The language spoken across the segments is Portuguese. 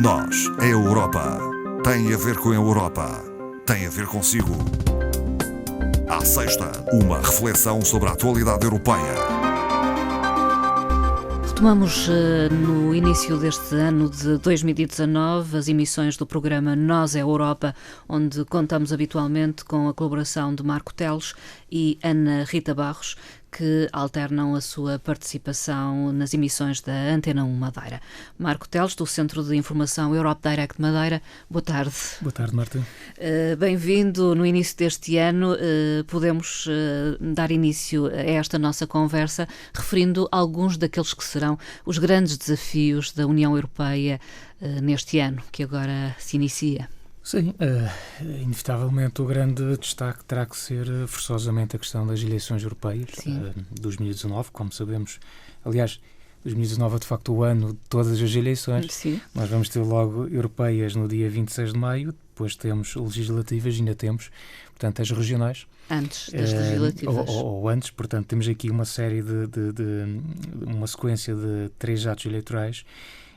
Nós, a Europa, tem a ver com a Europa, tem a ver consigo. À sexta, uma reflexão sobre a atualidade europeia. Retomamos no início deste ano de 2019 as emissões do programa Nós é Europa, onde contamos habitualmente com a colaboração de Marco Teles e Ana Rita Barros, que alternam a sua participação nas emissões da Antena 1 Madeira. Marco Teles, do Centro de Informação Europe Direct Madeira, boa tarde. Boa tarde, Marta. Bem-vindo. No início deste ano podemos dar início a esta nossa conversa referindo alguns daqueles que serão os grandes desafios da União Europeia neste ano, que agora se inicia. Sim, inevitavelmente o grande destaque terá que ser forçosamente a questão das eleições europeias de 2019, como sabemos. Aliás, 2019 é de facto o ano de todas as eleições. Sim. Nós vamos ter logo europeias no dia 26 de maio, depois temos legislativas, ainda temos, portanto, as regionais. Antes das legislativas. Ou antes, portanto, temos aqui uma série uma sequência de 3 atos eleitorais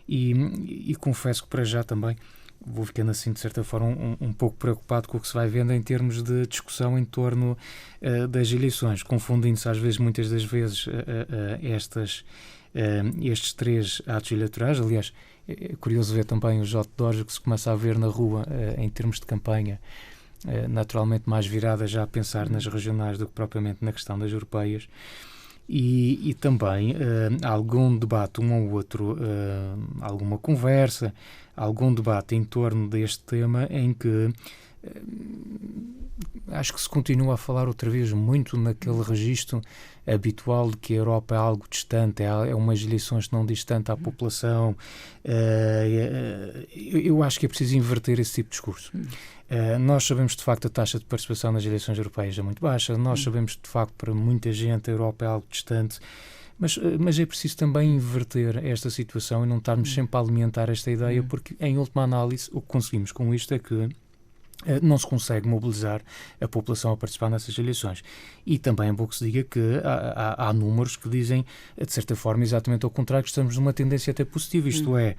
e confesso que para já também vou ficando assim, de certa forma, um pouco preocupado com o que se vai vendo em termos de discussão em torno das eleições, confundindo-se às vezes, muitas das vezes, estes 3 atos eleitorais. Aliás, é curioso ver também os outdoors que se começa a ver na rua em termos de campanha, naturalmente mais virada já a pensar nas regionais do que propriamente na questão das europeias. E também algum debate, um ou outro, alguma conversa, algum debate em torno deste tema em que acho que se continua a falar outra vez muito naquele registro habitual de que a Europa é algo distante, é umas eleições não distante à população. Eu acho que é preciso inverter esse tipo de discurso. Nós sabemos de facto a taxa de participação nas eleições europeias é muito baixa, nós sabemos de facto para muita gente a Europa é algo distante, mas é preciso também inverter esta situação e não estarmos sempre a alimentar esta ideia, porque em última análise o que conseguimos com isto é que não se consegue mobilizar a população a participar nessas eleições. E também é bom que se diga que há números que dizem, de certa forma, exatamente ao contrário, que estamos numa tendência até positiva. Isto é,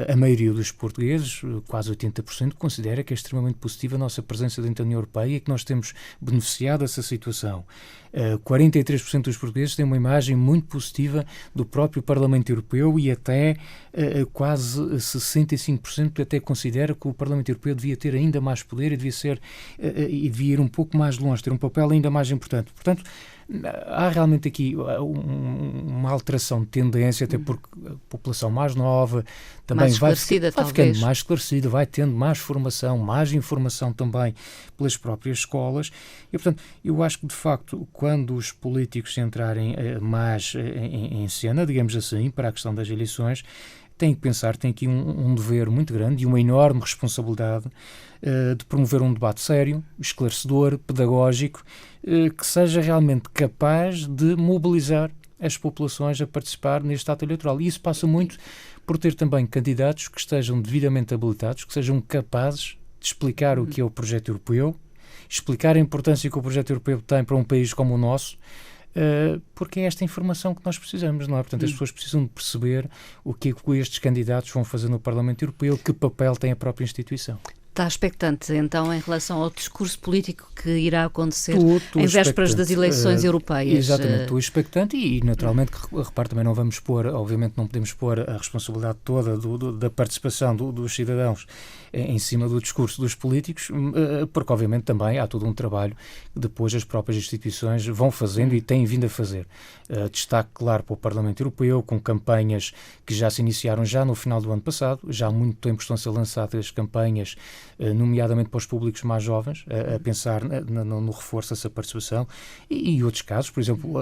a maioria dos portugueses, quase 80%, considera que é extremamente positiva a nossa presença dentro da União Europeia e que nós temos beneficiado dessa situação. 43% dos portugueses têm uma imagem muito positiva do próprio Parlamento Europeu e até quase 65% até considera que o Parlamento Europeu devia ter ainda mais poder e devia ir um pouco mais longe, ter um papel ainda mais importante. Portanto, há realmente aqui uma alteração de tendência, até porque a população mais nova também vai ficando mais esclarecida, vai tendo mais formação, mais informação também pelas próprias escolas. E, portanto, eu acho que, de facto, quando os políticos entrarem mais em cena, digamos assim, para a questão das eleições, tem que pensar, tem aqui um dever muito grande e uma enorme responsabilidade de promover um debate sério, esclarecedor, pedagógico, que seja realmente capaz de mobilizar as populações a participar neste ato eleitoral. E isso passa muito por ter também candidatos que estejam devidamente habilitados, que sejam capazes de explicar o que é o projeto europeu, explicar a importância que o projeto europeu tem para um país como o nosso, porque é esta informação que nós precisamos, não é? Portanto, as pessoas precisam de perceber o que é que estes candidatos vão fazer no Parlamento Europeu, que papel tem a própria instituição. Está expectante, então, em relação ao discurso político que irá acontecer em vésperas das eleições europeias? Exatamente, estou expectante e naturalmente, repare, também não vamos pôr, obviamente não podemos pôr a responsabilidade toda da participação dos cidadãos em cima do discurso dos políticos, porque obviamente também há todo um trabalho que depois as próprias instituições vão fazendo e têm vindo a fazer. Destaque, claro, para o Parlamento Europeu, com campanhas que já se iniciaram já no final do ano passado, já há muito tempo estão a ser lançadas campanhas, nomeadamente para os públicos mais jovens, a pensar no reforço dessa participação e outros casos, por exemplo,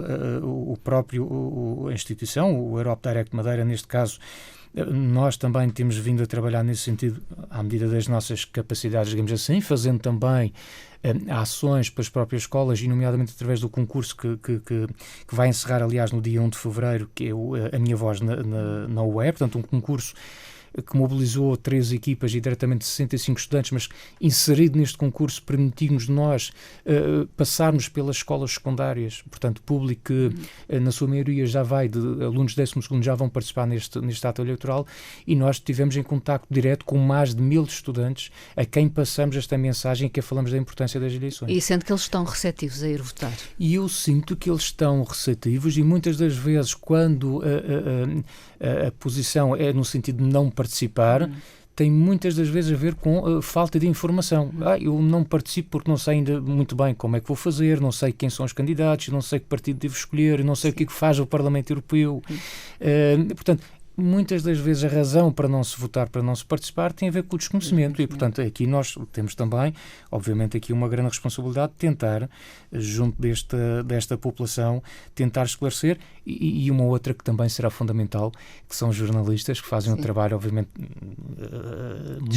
a instituição, o Europe Direct Madeira, neste caso, nós também temos vindo a trabalhar nesse sentido à medida das nossas capacidades, digamos assim, fazendo também ações para as próprias escolas e nomeadamente através do concurso que vai encerrar, aliás, no dia 1 de fevereiro, que é a Minha Voz na UE, portanto um concurso que mobilizou 3 equipas e diretamente 65 estudantes, mas inserido neste concurso permitiu-nos nós passarmos pelas escolas secundárias, portanto, público que na sua maioria já vai de alunos de 12º, já vão participar neste ato eleitoral, e nós estivemos em contacto direto com mais de 1000 estudantes a quem passamos esta mensagem que falamos da importância das eleições. E sendo que eles estão receptivos a ir votar? E eu sinto que eles estão receptivos, e muitas das vezes quando a posição é no sentido de não participar, tem muitas das vezes a ver com falta de informação. Eu não participo porque não sei ainda muito bem como é que vou fazer, não sei quem são os candidatos, não sei que partido devo escolher, não sei o que é que faz o Parlamento Europeu. Portanto, muitas das vezes a razão para não se votar, para não se participar, tem a ver com o desconhecimento, e portanto aqui nós temos também, obviamente, aqui uma grande responsabilidade de tentar, junto desta população, tentar esclarecer, e uma outra que também será fundamental, que são os jornalistas, que fazem um trabalho, obviamente,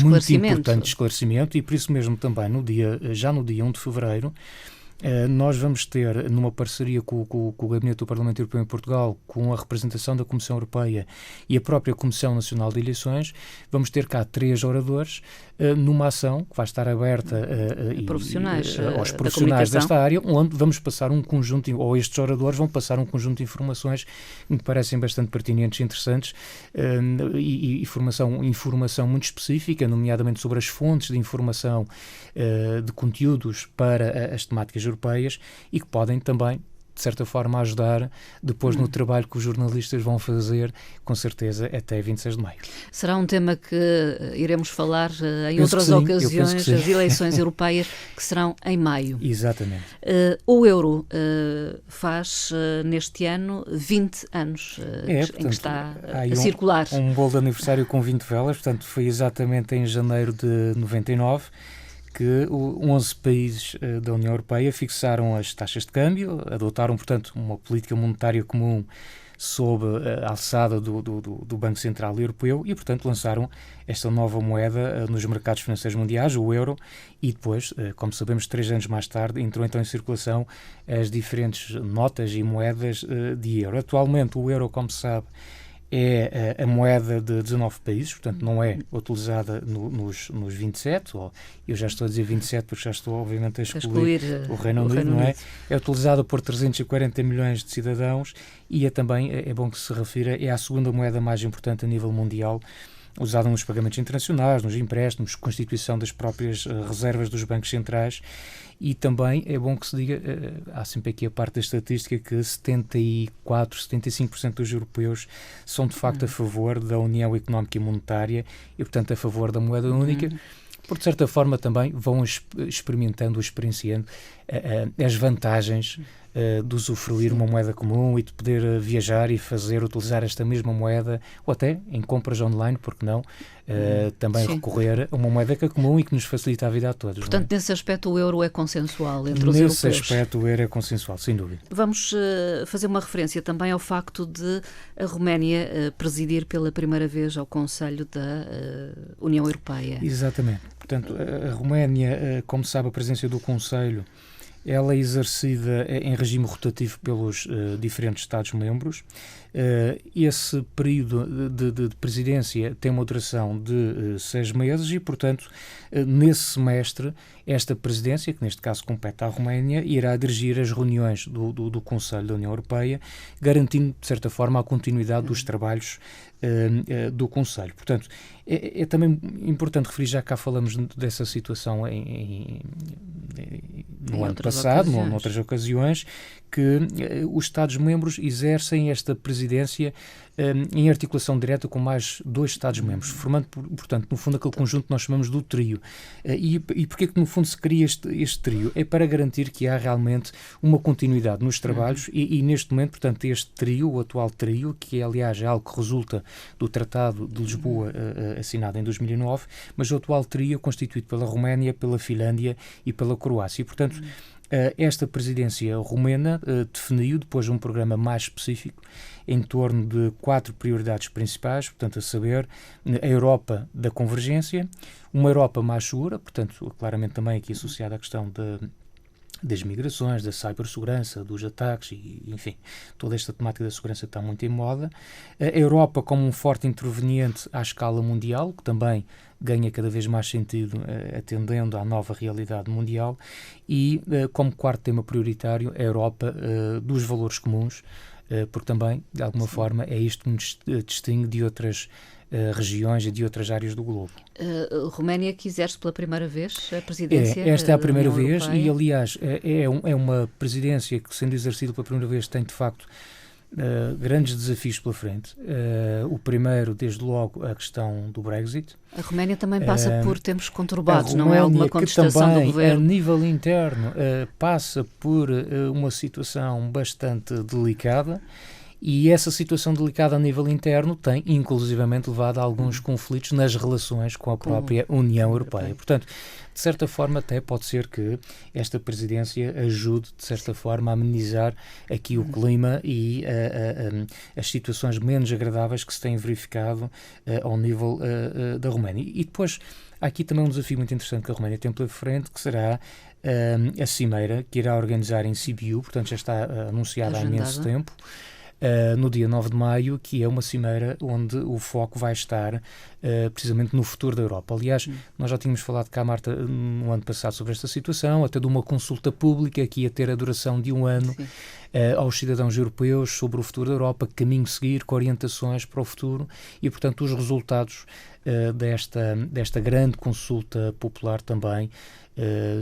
muito importante de esclarecimento, e por isso mesmo também já no dia 1 de fevereiro, nós vamos ter, numa parceria com o Gabinete do Parlamento Europeu em Portugal, com a representação da Comissão Europeia e a própria Comissão Nacional de Eleições, vamos ter cá 3 oradores numa ação que vai estar aberta aos profissionais desta área, onde vamos passar um conjunto, ou estes oradores vão passar um conjunto de informações que me parecem bastante pertinentes e interessantes, e informação muito específica, nomeadamente sobre as fontes de informação de conteúdos para as temáticas europeias, e que podem também, de certa forma, ajudar depois no trabalho que os jornalistas vão fazer, com certeza, até 26 de maio. Será um tema que iremos falar em outras ocasiões, as eleições europeias, que serão em maio. Exatamente. O euro faz, neste ano, 20 anos em que está a circular. Um bolo de aniversário com 20 velas, portanto, foi exatamente em janeiro de 99, que 11 países da União Europeia fixaram as taxas de câmbio, adotaram, portanto, uma política monetária comum sob a alçada do Banco Central Europeu, e, portanto, lançaram esta nova moeda nos mercados financeiros mundiais, o euro, e depois, como sabemos, 3 anos mais tarde, entrou então em circulação as diferentes notas e moedas de euro. Atualmente, o euro, como se sabe, é a moeda de 19 países, portanto não é utilizada nos 27, eu já estou a dizer 27 porque já estou obviamente a excluir o Reino Unido, não é? É utilizada por 340 milhões de cidadãos, e também, é bom que se refira, é a segunda moeda mais importante a nível mundial, usada nos pagamentos internacionais, nos empréstimos, constituição das próprias reservas dos bancos centrais. E também é bom que se diga, há sempre aqui a parte da estatística, que 75% dos europeus são de facto a favor da União Económica e Monetária, e portanto a favor da moeda única, porque de certa forma também vão experimentando, experienciando as vantagens de usufruir uma moeda comum e de poder viajar e utilizar esta mesma moeda, ou até em compras online, porque não, também recorrer a uma moeda que é comum e que nos facilita a vida a todos. Portanto, nesse aspecto o euro é consensual entre os europeus. Nesse aspecto o euro é consensual, sem dúvida. Vamos fazer uma referência também ao facto de a Roménia presidir pela primeira vez ao Conselho da União Europeia. Exatamente. Portanto, a Roménia, como sabe, a presidência do Conselho, ela é exercida em regime rotativo pelos diferentes Estados-membros. Esse período de presidência tem uma duração de 6 meses e, portanto, nesse semestre, esta presidência, que neste caso compete à Roménia, irá dirigir as reuniões do Conselho da União Europeia, garantindo, de certa forma, a continuidade dos trabalhos do Conselho. Portanto, é também importante referir, já cá falamos dessa situação no ano passado, noutras ocasiões, que os Estados-membros exercem esta presidência em articulação direta com mais 2 Estados-membros, formando, portanto, no fundo, aquele conjunto que nós chamamos do trio. E porquê que, no fundo, se cria este trio? É para garantir que há realmente uma continuidade nos trabalhos e neste momento, portanto, este trio, o atual trio, que, aliás, é algo que resulta do Tratado de Lisboa assinado em 2009, mas o atual trio é constituído pela Roménia, pela Finlândia e pela Croácia. E, portanto, esta presidência romena definiu, depois de um programa mais específico, em torno de 4 prioridades principais, portanto, a saber, a Europa da convergência, uma Europa mais segura, portanto, claramente também aqui associada à questão das migrações, da cibersegurança, dos ataques e, enfim, toda esta temática da segurança está muito em moda. A Europa como um forte interveniente à escala mundial, que também ganha cada vez mais sentido atendendo à nova realidade mundial, e como quarto tema prioritário, a Europa dos valores comuns, porque também, de alguma forma, é isto que nos distingue de outras regiões e de outras áreas do globo. Roménia que exerce pela primeira vez a presidência esta é a primeira da União vez Europeia. e, aliás, é uma presidência que, sendo exercida pela primeira vez, tem, de facto, grandes desafios pela frente. O primeiro, desde logo, a questão do Brexit. A Roménia também passa por tempos conturbados, a não é alguma Roménia, contestação que também, do governo? a nível interno, passa por uma situação bastante delicada. E essa situação delicada a nível interno tem, inclusivamente, levado a alguns conflitos nas relações com a própria União Europeia. Portanto, de certa forma, até pode ser que esta presidência ajude, de certa forma, a amenizar aqui o clima e as situações menos agradáveis que se têm verificado ao nível da Roménia. E depois, há aqui também um desafio muito interessante que a Roménia tem pela frente, que será a cimeira que irá organizar em Sibiu, portanto já está anunciada há imenso tempo. No dia 9 de maio, que é uma cimeira onde o foco vai estar precisamente no futuro da Europa. Aliás, nós já tínhamos falado cá, Marta, no ano passado sobre esta situação, até de uma consulta pública que ia ter a duração de um ano aos cidadãos europeus sobre o futuro da Europa, que caminho seguir, com orientações para o futuro e, portanto, os resultados desta grande consulta popular também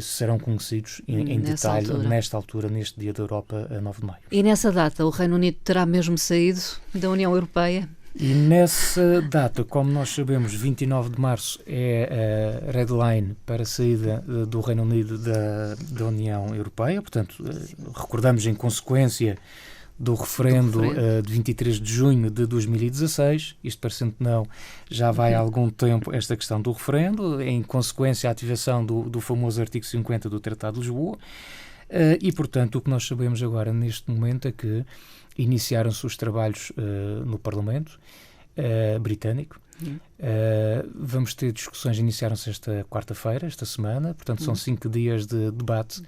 serão conhecidos em detalhe nesta altura, neste dia da Europa, a 9 de maio. E nessa data o Reino Unido terá mesmo saído da União Europeia? E nessa data, como nós sabemos, 29 de março é a red line para a saída do Reino Unido da União Europeia, portanto, recordamos em consequência do referendo de 23 de junho de 2016, isto parecendo que não, já vai há algum tempo esta questão do referendo, em consequência a ativação do famoso artigo 50 do Tratado de Lisboa, e portanto o que nós sabemos agora neste momento é que iniciaram-se os trabalhos no Parlamento britânico. Vamos ter discussões, iniciaram-se esta quarta-feira, esta semana, portanto são 5 dias de debate.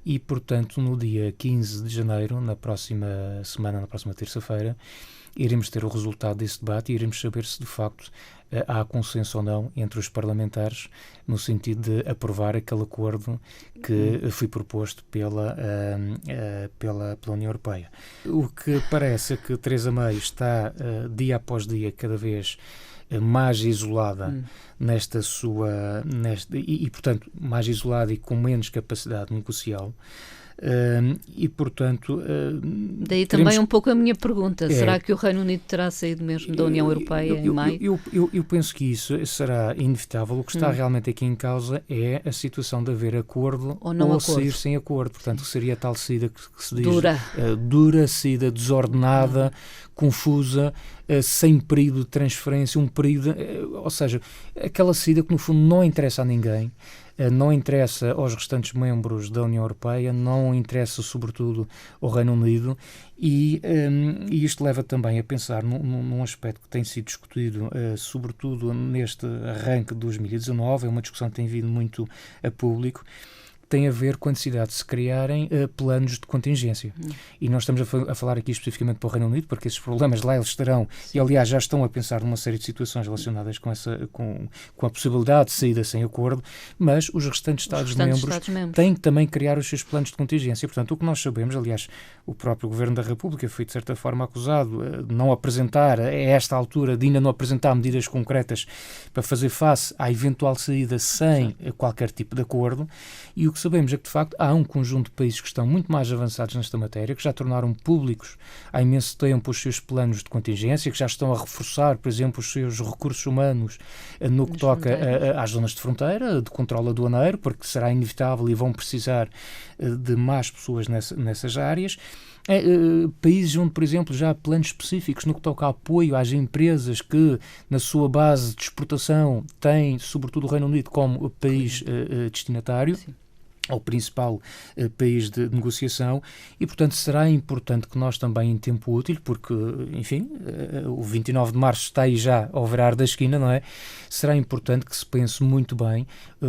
E, portanto, no dia 15 de janeiro, na próxima semana, na próxima terça-feira, iremos ter o resultado desse debate e iremos saber se, de facto, há consenso ou não entre os parlamentares no sentido de aprovar aquele acordo que foi proposto pela União Europeia. O que parece é que Theresa May está, dia após dia, cada vez mais isolada portanto, mais isolada e com menos capacidade negocial. E, portanto... Daí também um pouco a minha pergunta. Será que o Reino Unido terá saído mesmo da União Europeia em maio? Eu penso que isso será inevitável. O que está realmente aqui em causa é a situação de haver acordo ou sair sem acordo. Portanto, seria a tal saída que se diz... Dura, saída desordenada, confusa, sem período de transferência, um período... ou seja, aquela saída que, no fundo, não interessa a ninguém. Não interessa aos restantes membros da União Europeia, não interessa sobretudo ao Reino Unido e isto leva também a pensar num aspecto que tem sido discutido sobretudo neste arranque de 2019, é uma discussão que tem vindo muito a público, tem a ver com a necessidade de se criarem planos de contingência. E nós estamos a falar aqui especificamente para o Reino Unido, porque esses problemas lá eles estarão, e aliás já estão a pensar numa série de situações relacionadas com a possibilidade de saída sem acordo, mas os restantes Estados-membros têm que também criar os seus planos de contingência. Portanto, o que nós sabemos, aliás, o próprio Governo da República foi de certa forma acusado de não apresentar, a esta altura, de ainda não apresentar medidas concretas para fazer face à eventual saída sem qualquer tipo de acordo, e o que sabemos é que, de facto, há um conjunto de países que estão muito mais avançados nesta matéria, que já tornaram públicos há imenso tempo os seus planos de contingência, que já estão a reforçar, por exemplo, os seus recursos humanos no que toca às zonas de fronteira, de controle aduaneiro, porque será inevitável e vão precisar de mais pessoas nessas áreas. Países onde, por exemplo, já há planos específicos no que toca a apoio às empresas que, na sua base de exportação, têm, sobretudo, o Reino Unido como país destinatário. Sim. Ao principal país de negociação e, portanto, será importante que nós também, em tempo útil, porque, enfim, o 29 de março está aí já ao virar da esquina, não é? Será importante que se pense muito bem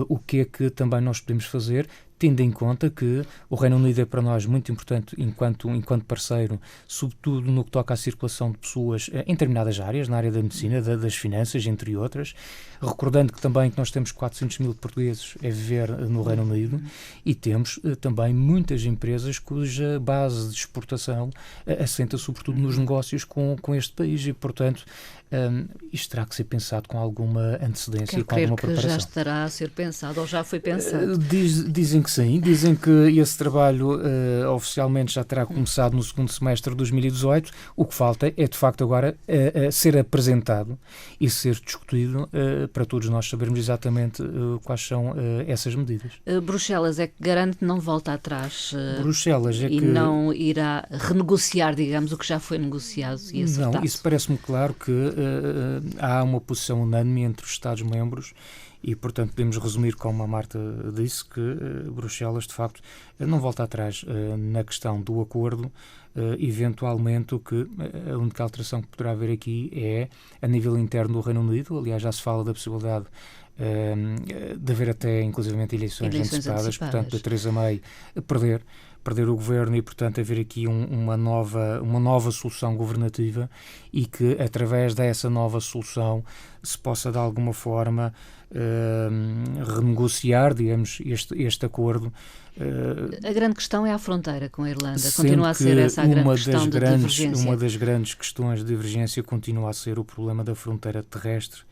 o que é que também nós podemos fazer, tendo em conta que o Reino Unido é para nós muito importante enquanto parceiro, sobretudo no que toca à circulação de pessoas em determinadas áreas, na área da medicina, das finanças, entre outras. Recordando que também que nós temos 400 mil portugueses a viver no Reino Unido e temos também muitas empresas cuja base de exportação assenta sobretudo nos negócios com este país e, portanto, isto terá que ser pensado com alguma antecedência e com alguma preparação. Que já estará a ser pensado ou já foi pensado? Dizem que sim, dizem que esse trabalho oficialmente já terá começado no segundo semestre de 2018. O que falta é, de facto, agora ser apresentado e ser discutido para todos nós sabermos exatamente quais são essas medidas. Bruxelas é que garante que não volta atrás Bruxelas é e não irá renegociar, digamos, o que já foi negociado e acertado? Não, isso parece-me claro que há uma posição unânime entre os Estados-membros e, portanto, podemos resumir, como a Marta disse, que Bruxelas, de facto, não volta atrás na questão do acordo. Eventualmente, a única alteração que poderá haver aqui é a nível interno do Reino Unido. Aliás, já se fala da possibilidade de haver até, inclusivamente, eleições antecipadas. Portanto, da Theresa May perder o governo e, portanto, haver aqui uma nova solução governativa e que, através dessa nova solução, se possa, de alguma forma, renegociar, digamos, este acordo. A grande questão é a fronteira com a Irlanda. Continua a ser essa a grande questão de divergência. Uma das grandes questões de divergência continua a ser o problema da fronteira terrestre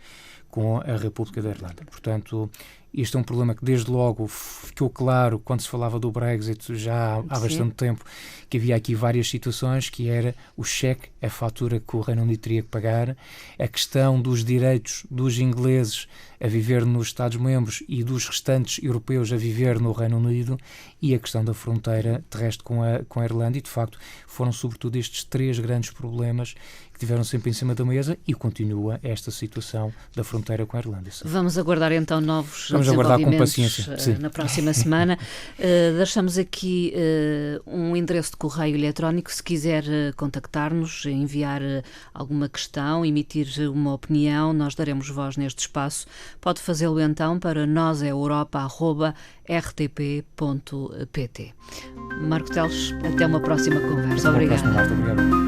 com a República da Irlanda. Portanto, este é um problema que desde logo ficou claro quando se falava do Brexit já há bastante tempo, que havia aqui várias situações, que era o cheque, a fatura que o Reino Unido teria que pagar, a questão dos direitos dos ingleses a viver nos Estados-membros e dos restantes europeus a viver no Reino Unido e a questão da fronteira terrestre com a Irlanda, e de facto foram sobretudo estes três grandes problemas que tiveram sempre em cima da mesa e continua esta situação da fronteira com a Irlanda. Vamos aguardar então novos Vamos aguardar com paciência na próxima semana. Deixamos aqui um endereço de correio eletrónico se quiser contactar-nos, enviar alguma questão, emitir uma opinião, nós daremos voz neste espaço. Pode fazê-lo então para noseeuropa@rtp.pt. Marco Teles, até uma próxima conversa. Obrigada. Obrigado.